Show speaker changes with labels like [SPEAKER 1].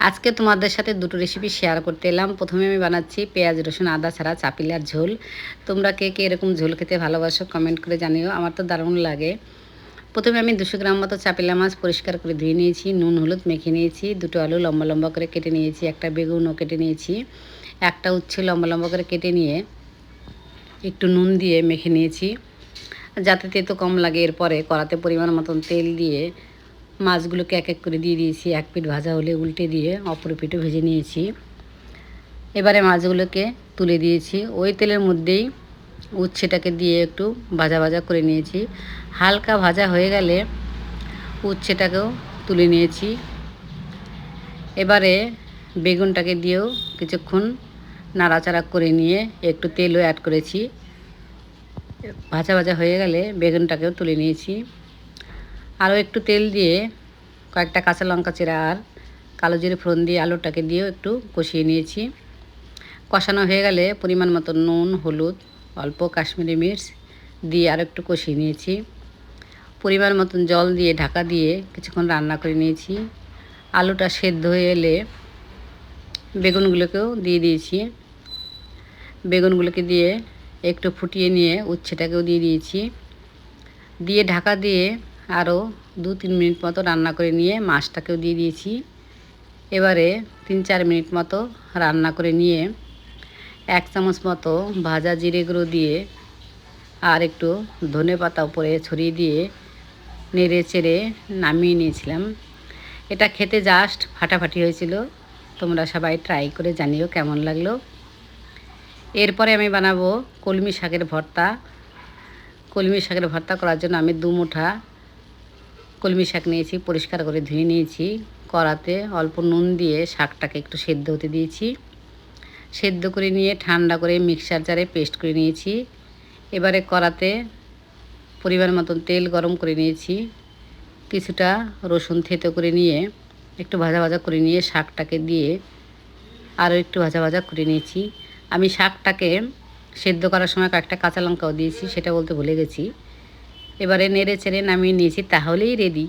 [SPEAKER 1] আজকে তোমাদের সাথে দুটো রেসিপি শেয়ার করতে এলাম। প্রথমে আমি বানাচ্ছি পেঁয়াজ রসুন আদা ছাড়া চাপিলার ঝোল। তোমরা কে কে এরকম ঝোল খেতে ভালোবাসো কমেন্ট করে জানিও। আমার তো দারুণ লাগে। প্রথমে আমি 200 গ্রাম মতো চাপিলা মাছ পরিষ্কার করে ধুয়ে নিয়েছি, নুন হলুদ মেখে নিয়েছি, দুটো আলু লম্বা লম্বা করে কেটে নিয়েছি, একটা বেগুনও কেটে নিয়েছি, একটা উচ্ছে লম্বা লম্বা করে কেটে নিয়ে একটু নুন দিয়ে মেখে নিয়েছি যাতে তেতো কম লাগে। এরপরে কড়াতে পরিমাণ মতন তেল দিয়ে মাছগুলোকে এক এক করে দিয়ে দিয়েছি। এক পিঠ ভাজা হলে উল্টে দিয়ে অপর পিঠও ভেজে নিয়েছি। এবারে মাছগুলোকে তুলে দিয়েছি। ওই তেলের মধ্যেই উচ্ছেটাকে দিয়ে একটু ভাজা ভাজা করে নিয়েছি। হালকা ভাজা হয়ে গেলে উচ্ছেটাকেও তুলে নিয়েছি। এবারে বেগুনটাকে দিয়েও কিছুক্ষণ নাড়াচাড়া করে নিয়ে একটু তেলও অ্যাড করেছি। ভাজা ভাজা হয়ে গেলে বেগুনটাকেও তুলে নিয়েছি। আরও একটু তেল দিয়ে কয়েকটা কাঁচা লঙ্কা চেরা আর কালো জিরে ফোড়ন দিয়ে আলুটাকে দিয়েও একটু কষিয়ে নিয়েছি। কষানো হয়ে গেলে পরিমাণ মতো নুন হলুদ অল্প কাশ্মীরি মির্চ দিয়ে আরও একটু কষিয়ে নিয়েছি। পরিমাণ মতন জল দিয়ে ঢাকা দিয়ে কিছুক্ষণ রান্না করে নিয়েছি। আলুটা সেদ্ধ হয়ে এলে বেগুনগুলোকেও দিয়ে দিয়েছি। বেগুনগুলোকে দিয়ে একটু ফুটিয়ে নিয়ে উচ্ছেটাকেও দিয়ে দিয়েছি। দিয়ে ঢাকা দিয়ে আরও 2-3 মিনিট মতো রান্না করে নিয়ে মাছটাকেও দিয়ে দিয়েছি। এবারে 3-4 মিনিট মতো রান্না করে নিয়ে 1 চামচ মতো ভাজা জিরে গুঁড়ো দিয়ে আর একটু ধনেপাতা উপরে ছড়িয়ে দিয়ে নেড়ে চেড়ে নামিয়ে নিয়েছিলাম। এটা খেতে জাস্ট ফাটাফাটি হয়েছিল। তোমরা সবাই ট্রাই করে জানিও কেমন লাগলো। এরপরে আমি বানাবো কলমি শাকের ভর্তা। কলমি শাকের ভর্তা করার জন্য আমি 2 মুঠা কলমি শাক নিয়েছি, পরিষ্কার করে ধুয়ে নিয়েছি। কড়াতে অল্প নুন দিয়ে শাকটাকে একটু সেদ্ধ হতে দিয়েছি। সেদ্ধ করে নিয়ে ঠান্ডা করে মিক্সার জারে পেস্ট করে নিয়েছি। এবারে কড়াতে পরিমাণ মতন তেল গরম করে নিয়েছি। কিছুটা রসুন থেতো করে নিয়ে একটু ভাজা ভাজা করে নিয়ে শাকটাকে দিয়ে আরও একটু ভাজা ভাজা করে নিয়েছি। আমি শাকটাকে সেদ্ধ করার সময় কয়েকটা কাঁচা লঙ্কাও দিয়েছি, সেটা বলতে ভুলে গেছি। এবারে নেড়ে চেড়ে নামিয়ে নিয়েছি, তাহলেই রেডি।